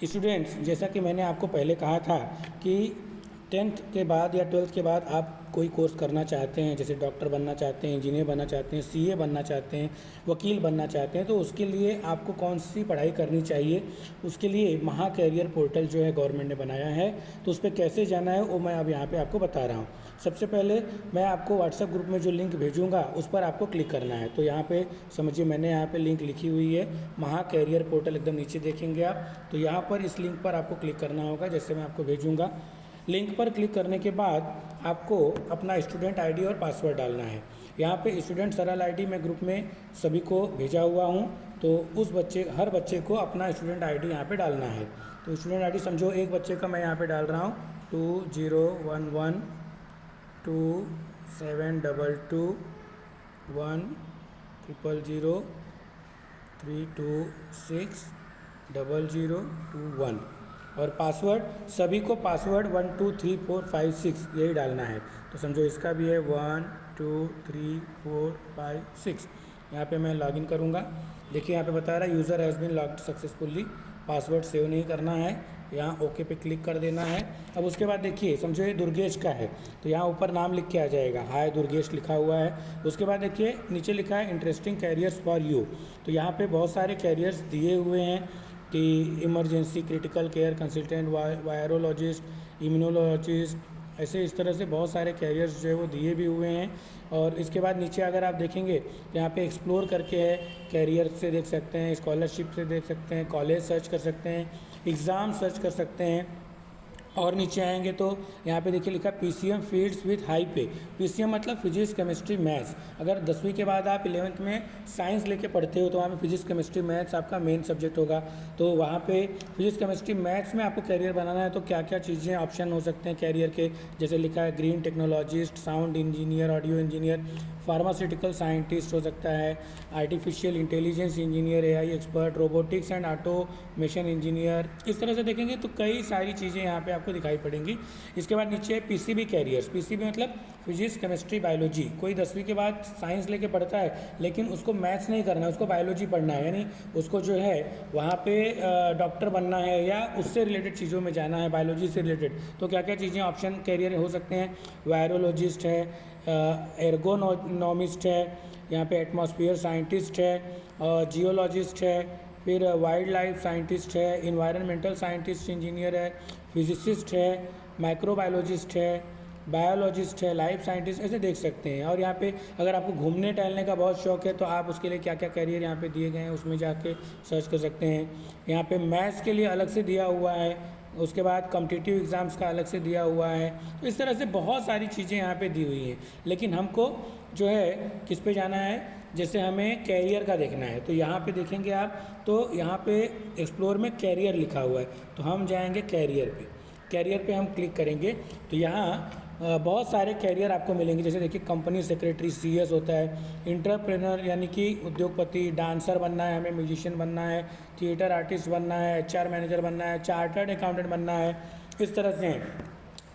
Students, जैसा कि मैंने आपको पहले कहा था कि 10th के बाद या 12th के बाद आप कोई कोर्स करना चाहते हैं, जैसे डॉक्टर बनना चाहते हैं, इंजीनियर बनना चाहते हैं, सीए बनना चाहते हैं, वकील बनना चाहते हैं, तो उसके लिए आपको कौन सी पढ़ाई करनी चाहिए। उसके लिए महा कैरियर पोर्टल जो है गवर्नमेंट ने बनाया है, तो उस पर कैसे जाना है वो मैं अब यहाँ पे आपको बता रहा हूँ। सबसे पहले मैं आपको व्हाट्सएप ग्रुप में जो लिंक भेजूँगा उस पर आपको क्लिक करना है। तो यहाँ पे समझिए मैंने यहाँ पे लिंक लिखी हुई है, महा कैरियर पोर्टल, एकदम नीचे देखेंगे आप। तो यहाँ पर इस लिंक पर आपको क्लिक करना होगा, जैसे मैं आपको भेजूँगा। लिंक पर क्लिक करने के बाद आपको अपना स्टूडेंट आईडी और पासवर्ड डालना है। यहाँ पे स्टूडेंट सरल आईडी मैं ग्रुप में सभी को भेजा हुआ हूँ, तो हर बच्चे को अपना स्टूडेंट आईडी यहाँ पे डालना है। तो स्टूडेंट आईडी समझो एक बच्चे का मैं यहाँ पे डाल रहा हूँ 201122700232600021 और पासवर्ड सभी को पासवर्ड 1 2 3 4 5 6 यही डालना है। तो समझो इसका भी है 1 2 3 4 5 6। यहाँ पे मैं लॉगिन करूँगा। देखिए यहाँ पे बता रहा है user has been logged successfully, password save नहीं करना है, यहाँ ओके पे क्लिक कर देना है। अब उसके बाद देखिए समझो ये दुर्गेश का है, तो यहाँ ऊपर नाम लिख के आ जाएगा, हाय दुर्गेश लिखा हुआ है। उसके बाद देखिए नीचे लिखा है इंटरेस्टिंग कैरियर्स फॉर यू। तो यहाँ पे बहुत सारे कैरियर्स दिए हुए हैं कि emergency critical care consultant, virologist, immunologist, ऐसे इस तरह से बहुत सारे कैरियर्स जो है वो दिए भी हुए हैं। और इसके बाद नीचे अगर आप देखेंगे यहाँ पे एक्सप्लोर करके है, कैरियर से देख सकते हैं, स्कॉलरशिप से देख सकते हैं, कॉलेज सर्च कर सकते हैं, एग्ज़ाम सर्च कर सकते हैं। और नीचे आएंगे तो यहाँ पे देखिए लिखा पीसीएम फील्ड्स विथ हाई पे। पीसीएम मतलब फिजिक्स केमिस्ट्री मैथ्स। अगर 10वीं के बाद आप 11th में साइंस लेके पढ़ते हो तो वहाँ पे फिजिक्स केमिस्ट्री मैथ्स आपका मेन सब्जेक्ट होगा। तो वहाँ पे फिजिक्स केमिस्ट्री मैथ्स में आपको कैरियर बनाना है तो क्या क्या चीज़ें ऑप्शन हो सकते हैं कैरियर के, जैसे लिखा है green technologist, sound engineer, audio engineer, pharmaceutical scientist हो सकता है, artificial intelligence engineer, AI expert, robotics and automation engineer. इस तरह से देखेंगे तो कई सारी चीज़ें यहाँ पे आपको दिखाई पड़ेंगी। इसके बाद नीचे है पीसीबी कैरियर्स। पीसीबी मतलब फिजिक्स केमिस्ट्री बायोलॉजी। कोई 10वीं के बाद साइंस लेके पढ़ता है लेकिन उसको मैथ्स नहीं करना है, उसको बायोलॉजी पढ़ना है, यानी उसको जो है वहाँ पे डॉक्टर बनना है या उससे रिलेटेड चीज़ों में जाना है, बायोलॉजी से रिलेटेड। तो क्या क्या चीज़ें ऑप्शन कैरियर हो सकते हैं, वायरोलॉजिस्ट है, एर्गोनॉमिस्ट है, यहाँ पे एटमॉस्फेयर साइंटिस्ट है, जियोलॉजिस्ट है, फिर वाइल्ड लाइफ साइंटिस्ट है, इन्वायरमेंटल साइंटिस्ट इंजीनियर है, फिजिसिस्ट है, माइक्रोबायोलॉजिस्ट है, बायोलॉजिस्ट है, लाइफ साइंटिस्ट, ऐसे देख सकते हैं। और यहाँ पे अगर आपको घूमने टहलने का बहुत शौक है तो आप उसके लिए क्या क्या कैरियर यहाँ पे दिए गए हैं उसमें जाके सर्च कर सकते हैं। यहाँ पे मैथ्स के लिए अलग से दिया हुआ है, उसके बाद कॉम्पिटिटिव एग्ज़ाम्स का अलग से दिया हुआ है। तो इस तरह से बहुत सारी चीज़ें यहाँ पे दी हुई हैं, लेकिन हमको जो है किस पे जाना है, जैसे हमें कैरियर का देखना है। तो यहाँ पे देखेंगे आप तो यहाँ पे एक्सप्लोर में कैरियर लिखा हुआ है, तो हम जाएंगे कैरियर पे। कैरियर पे हम क्लिक करेंगे तो यहाँ बहुत सारे कैरियर आपको मिलेंगे। जैसे देखिए कंपनी सेक्रेटरी सीएस होता है, इंटरप्रेनर यानी कि उद्योगपति, डांसर बनना है हमें, म्यूजिशियन बनना है, थिएटर आर्टिस्ट बनना है, एचआर मैनेजर बनना है, चार्टर्ड अकाउंटेंट बनना है, इस तरह से हैं।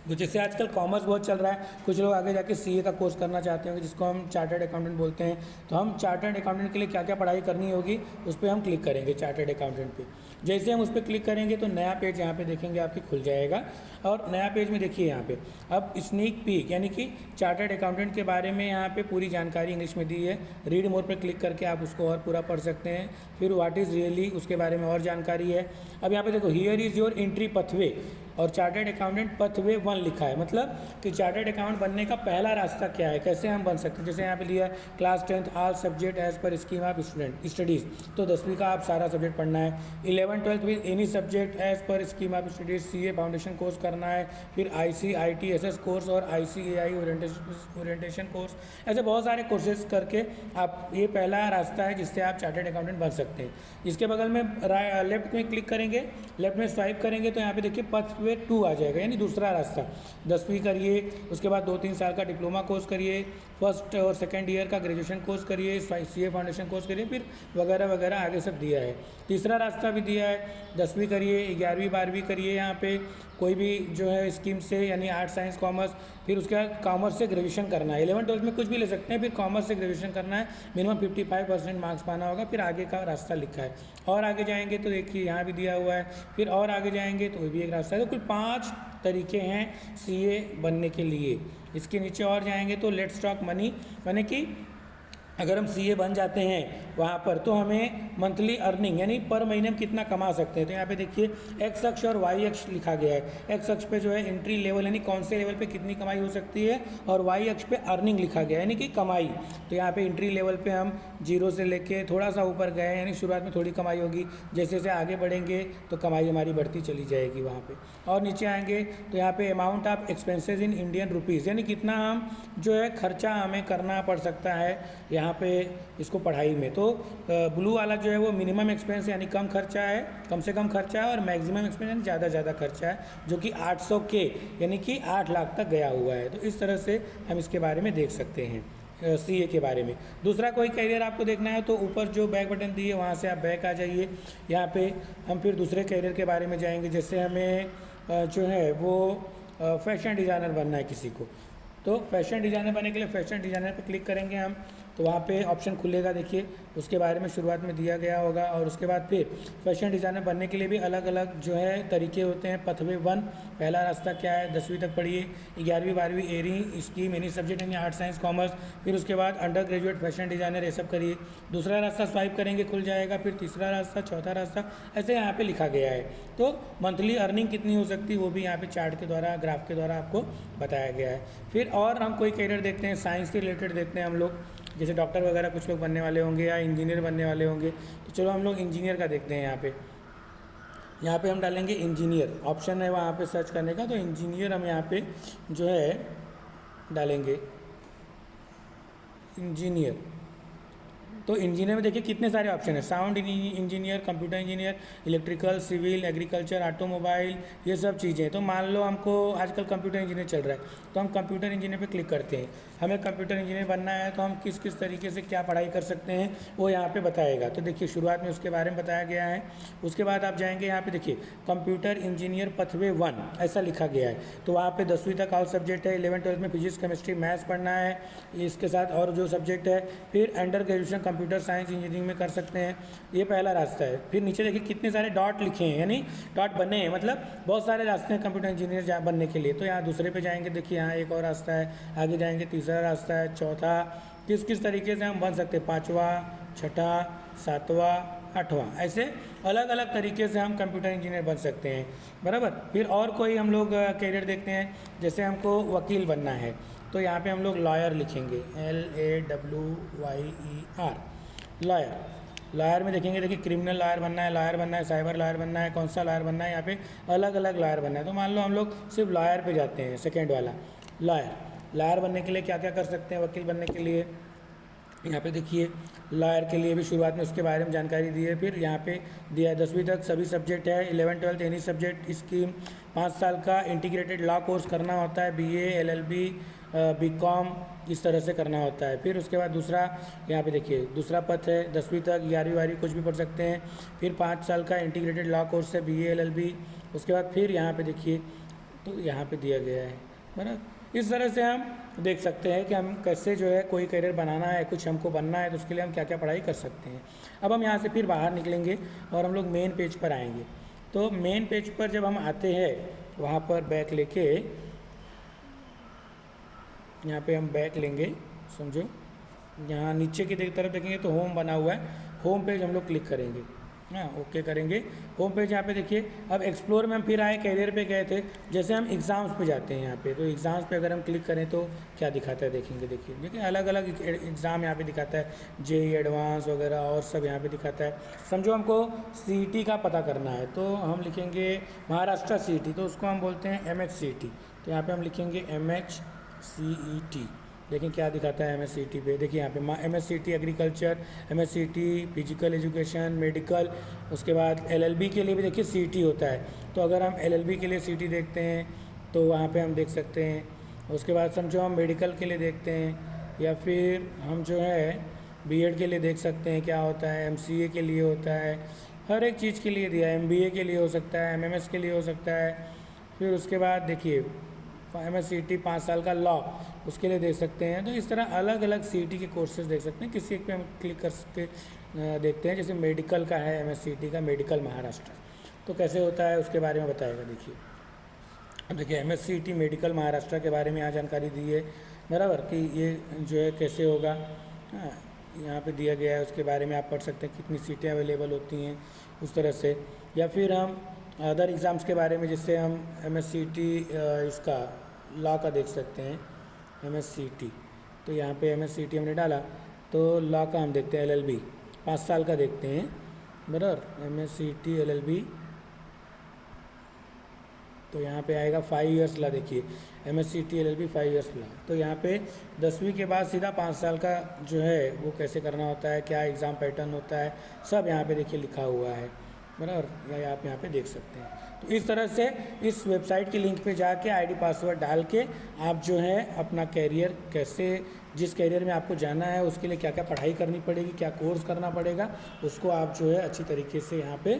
तो जैसे आजकल कॉमर्स बहुत चल रहा है, कुछ लोग आगे जाके सीए का कोर्स करना चाहते हैं जिसको हम चार्टर्ड अकाउंटेंट बोलते हैं। तो हम चार्टर्ड अकाउंटेंट के लिए क्या क्या पढ़ाई करनी होगी उस पर हम क्लिक करेंगे, चार्टर्ड अकाउंटेंट पे। जैसे हम उस पर क्लिक करेंगे तो नया पेज यहाँ पे देखेंगे आपकी खुल जाएगा। और नया पेज में देखिए यहाँ पे अब स्नीक पीक यानी कि चार्टर्ड अकाउंटेंट के बारे में यहाँ पे पूरी जानकारी इंग्लिश में दी है। रीड मोर पे क्लिक करके आप उसको और पूरा पढ़ सकते हैं। फिर व्हाट इज़ रियली, उसके बारे में और जानकारी है। अब यहाँ पे देखो हियर इज़ योर एंट्री पथवे, और चार्टर्ड अकाउंटेंट पथवे 1 लिखा है, मतलब कि चार्टर्ड अकाउंट बनने का पहला रास्ता क्या है, कैसे हम बन सकते हैं। जैसे यहाँ पे लिया है class 10th all subject as per scheme of student studies, तो 10वीं का आप सारा सब्जेक्ट पढ़ना है। 11th 12th with any subject as per scheme of studies, CA foundation course करना है, फिर ICITSS कोर्स और ICAI ओरिएंटेशन कोर्स, ऐसे बहुत सारे कोर्सेज करके आप, ये पहला रास्ता है जिससे आप चार्टर्ड अकाउंटेंट बन सकते हैं। इसके बगल में लेफ्ट में क्लिक करेंगे, लेफ्ट में स्वाइप करेंगे तो यहाँ पे देखिए पथ सॉफ्टवेयर 2 आ जाएगा, यानी दूसरा रास्ता। 10वीं करिए, उसके बाद 2-3 साल का डिप्लोमा कोर्स करिए, फर्स्ट और सेकेंड ईयर का ग्रेजुएशन कोर्स करिए, CA फाउंडेशन कोर्स करिए, फिर वगैरह वगैरह आगे सब दिया है। तीसरा रास्ता भी दिया है, 10वीं करिए, 11वीं 12वीं करिए यहाँ पे कोई भी जो है स्कीम से, यानी आर्ट साइंस कॉमर्स, फिर उसके बाद कॉमर्स से ग्रेजुएशन करना है। 11th-12th में कुछ भी ले सकते हैं, फिर कॉमर्स से ग्रेजुएशन करना है, मिनिमम 55% मार्क्स पाना होगा, फिर आगे का रास्ता लिखा है। और आगे जाएंगे तो देखिए यहाँ भी दिया हुआ है, फिर और आगे जाएंगे तो भी एक रास्ता है। तो कुल 5 तरीके हैं CA बनने के लिए। इसके नीचे और जाएंगे तो लेट्स टॉक मनी, यानी कि अगर हम CA बन जाते हैं वहाँ पर तो हमें मंथली अर्निंग यानी पर महीने हम कितना कमा सकते हैं। तो यहाँ पे देखिए एक्स अक्ष और वाई अक्ष लिखा गया है। एक्स अक्ष पे जो है एंट्री लेवल यानी कौन से लेवल पे कितनी कमाई हो सकती है, और वाई अक्ष पे अर्निंग लिखा गया है यानी कि कमाई। तो यहाँ पे एंट्री लेवल पे हम 0 से लेके थोड़ा सा ऊपर गए, यानी शुरुआत में थोड़ी कमाई होगी, जैसे जैसे आगे बढ़ेंगे तो कमाई हमारी बढ़ती चली जाएगी वहाँ पे। और नीचे आएंगे तो यहाँ पे amount of expenses in Indian rupees, यानी कितना हम जो है खर्चा हमें करना पड़ सकता है यहाँ पे इसको पढ़ाई में। तो ब्लू वाला जो है वो मिनिमम एक्सपेंस यानी कम खर्चा है, कम से कम खर्चा है, और मैक्सिमम एक्सपेंस यानी ज़्यादा खर्चा है, जो कि 800 के यानी कि 8 लाख तक गया हुआ है। तो इस तरह से हम इसके बारे में देख सकते हैं CA के बारे में। दूसरा कोई कैरियर आपको देखना है तो ऊपर जो बैक बटन दिए वहाँ से आप बैक आ जाइए। यहाँ पे हम फिर दूसरे कैरियर के बारे में जाएंगे। जैसे हमें जो है वो फैशन डिज़ाइनर बनना है किसी को, तो फैशन डिज़ाइनर बनने के लिए फैशन डिज़ाइनर पर क्लिक करेंगे हम, तो वहाँ पे ऑप्शन खुलेगा, देखिए उसके बारे में शुरुआत में दिया गया होगा। और उसके बाद फिर फैशन डिज़ाइनर बनने के लिए भी अलग अलग जो है तरीके होते हैं। पथवे 1 पहला रास्ता क्या है, 10वीं तक पढ़िए, 11वीं 12वीं एरी स्कीम एनी सब्जेक्ट यानी आर्ट साइंस कॉमर्स, फिर उसके बाद अंडर ग्रेजुएट फैशन डिज़ाइनर, ये सब करिए। दूसरा रास्ता स्वाइप करेंगे खुल जाएगा, फिर तीसरा रास्ता, चौथा रास्ता, ऐसे यहाँ पर लिखा गया है। तो मंथली अर्निंग कितनी हो सकती है वो भी यहाँ पर चार्ट के द्वारा, ग्राफ के द्वारा आपको बताया गया है। फिर और हम कोई कैरियर देखते हैं, साइंस के रिलेटेड देखते हैं हम लोग, जैसे डॉक्टर वगैरह कुछ लोग बनने वाले होंगे या इंजीनियर बनने वाले होंगे। तो चलो हम लोग इंजीनियर का देखते हैं। यहाँ पे हम डालेंगे इंजीनियर, ऑप्शन है वहाँ पे सर्च करने का, तो इंजीनियर हम यहाँ पे जो है डालेंगे इंजीनियर। तो इंजीनियर में देखिए कितने सारे ऑप्शन है, sound engineer, computer engineer, electrical, civil, agriculture, automobile, ये सब चीज़ें। तो मान लो हमको आजकल कंप्यूटर इंजीनियर चल रहा है तो हम कंप्यूटर इंजीनियर पे क्लिक करते हैं। हमें कंप्यूटर इंजीनियर बनना है तो हम किस किस तरीके से क्या पढ़ाई कर सकते हैं वो यहाँ पे बताएगा। तो देखिए शुरुआत में उसके बारे में बताया गया है। उसके बाद आप जाएंगे यहाँ पे देखिए कंप्यूटर इंजीनियर पथवे 1 ऐसा लिखा गया है। तो वहाँ पे 10वीं तक ऑल सब्जेक्ट है, 11th-12th में फिजिक्स केमिस्ट्री मैथ्स पढ़ना है, इसके साथ और जो सब्जेक्ट है। फिर under graduation computer science engineering में कर सकते हैं, ये पहला रास्ता है। फिर नीचे देखिए कितने सारे डॉट लिखे हैं, यानी डॉट बने हैं, मतलब बहुत सारे रास्ते हैं कंप्यूटर इंजीनियर बनने के लिए। तो यहाँ दूसरे पे जाएंगे, देखिए यहाँ एक और रास्ता है, आगे जाएंगे तीसरा रास्ता है, चौथा, किस किस तरीके से हम बन सकते हैं, 5वां, 6ठा, 7वां, 8वां, ऐसे अलग अलग तरीके से हम कंप्यूटर इंजीनियर बन सकते हैं, बराबर। फिर और कोई हम लोग कैरियर देखते हैं, जैसे हमको वकील बनना है तो यहाँ पे हम लोग लॉयर लिखेंगे, LAWYER, लॉयर में देखेंगे, देखिए क्रिमिनल लॉयर बनना है, साइबर लॉयर बनना है, कौन सा लॉयर बनना है, यहाँ पे अलग अलग लॉयर बनना है। तो मान लो हम लोग सिर्फ लॉयर पे जाते हैं, सेकेंड वाला लॉयर बनने के लिए क्या क्या कर सकते हैं, वकील बनने के लिए यहाँ पे देखिए लॉयर के लिए भी शुरुआत में उसके बारे में जानकारी दी है। फिर यहाँ पे दिया है 10वीं तक सभी सब्जेक्ट है, 11th-12th एनी सब्जेक्ट स्कीम, 5 साल का इंटीग्रेटेड लॉ कोर्स करना होता है, BA LLB BCom इस तरह से करना होता है। फिर उसके बाद दूसरा यहाँ पे देखिए दूसरा पथ है 10वीं तक 11वीं 12वीं कुछ भी पढ़ सकते हैं। फिर 5 साल का इंटीग्रेटेड लॉ कोर्स है, BA LLB। उसके बाद फिर यहाँ पे देखिए तो यहाँ पे दिया गया है, बराबर। इस तरह से हम देख सकते हैं कि हम कैसे जो है कोई करियर बनाना है, कुछ हमको बनना है तो उसके लिए हम क्या क्या पढ़ाई कर सकते हैं। अब हम यहाँ से फिर बाहर निकलेंगे और हम लोग मेन पेज पर आएंगे। तो मेन पेज पर जब हम आते हैं वहाँ पर बैक लेके, यहाँ पे हम बैक लेंगे, समझो यहाँ नीचे की तरफ देखेंगे तो होम बना हुआ है, होम पेज हम लोग क्लिक करेंगे, हाँ ओके करेंगे। होम पेज यहाँ पे देखिए, अब एक्सप्लोर में हम फिर आए, कैरियर पे गए थे, जैसे हम एग्ज़ाम्स पे जाते हैं यहाँ पे, तो एग्ज़ाम्स पे अगर हम क्लिक करें तो क्या दिखाता है देखेंगे, देखिए अलग अलग एग्ज़ाम यहाँ पे दिखाता है, JEE एडवांस वगैरह और सब यहाँ पे दिखाता है। समझो हमको CET का पता करना है तो हम लिखेंगे महाराष्ट्र CET, तो उसको हम बोलते हैं MHCET। तो यहाँ पर हम लिखेंगे MHCET, देखें क्या दिखाता है MSCT पे। देखिए यहाँ पे MSCT agriculture, MSCT physical education, medical, उसके बाद LLB के लिए भी देखिए CT होता है। तो अगर हम LLB के लिए CT देखते हैं तो वहाँ पे हम देख सकते हैं। उसके बाद समझो हम मेडिकल के लिए देखते हैं, या फिर हम जो है B.Ed के लिए देख सकते हैं क्या होता है, MCA के लिए होता है, हर एक चीज़ के लिए दिया है। MBA के लिए हो सकता है, MMS के लिए हो सकता है। फिर उसके बाद देखिए MSCT 5 साल का लॉ, उसके लिए देख सकते हैं। तो इस तरह अलग अलग CT के कोर्सेज देख सकते हैं। किसी एक पे हम क्लिक कर सकते देखते हैं। जैसे मेडिकल का है MSCT का, मेडिकल महाराष्ट्र, तो कैसे होता है उसके बारे में बताएगा। देखिए अब देखिए MSCT मेडिकल महाराष्ट्र के बारे में यहाँ जानकारी दी है बराबर, कि ये जो है कैसे होगा। हाँ, यहाँ पे दिया गया है, उसके बारे में आप पढ़ सकते हैं कितनी सीटें अवेलेबल होती हैं उस तरह से। या फिर हम अदर एग्ज़ाम्स के बारे में, जिससे हम MSCT इसका लॉ का देख सकते हैं MSCT। तो यहाँ पे MSCT हमने डाला तो लॉ का हम देखते हैं LLB 5 साल का देखते हैं बराबर। MSCT LLB तो यहाँ पे आएगा 5 इयर्स ला। देखिए MSCT LLB 5 इयर्स ला। तो यहाँ पे 10वीं के बाद सीधा 5 साल का जो है वो कैसे करना होता है, क्या एग्ज़ाम पैटर्न होता है, सब यहाँ पे देखिए लिखा हुआ है बराबर, या आप यहाँ पे देख सकते हैं। तो इस तरह से इस वेबसाइट की लिंक पे जाके ID पासवर्ड डाल के आप जो है अपना कैरियर कैसे, जिस कैरियर में आपको जाना है उसके लिए क्या क्या पढ़ाई करनी पड़ेगी, क्या कोर्स करना पड़ेगा, उसको आप जो है अच्छी तरीके से यहाँ पे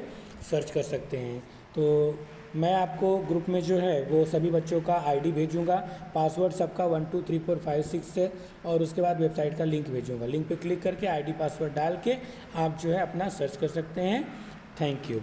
सर्च कर सकते हैं। तो मैं आपको ग्रुप में जो है वो सभी बच्चों का ID भेजूंगा, पासवर्ड सबका 1 2 3 4 5 6 से, और उसके बाद वेबसाइट का लिंक भेजूंगा। लिंक पे क्लिक करके ID पासवर्ड डाल के आप जो है अपना सर्च कर सकते हैं। Thank you.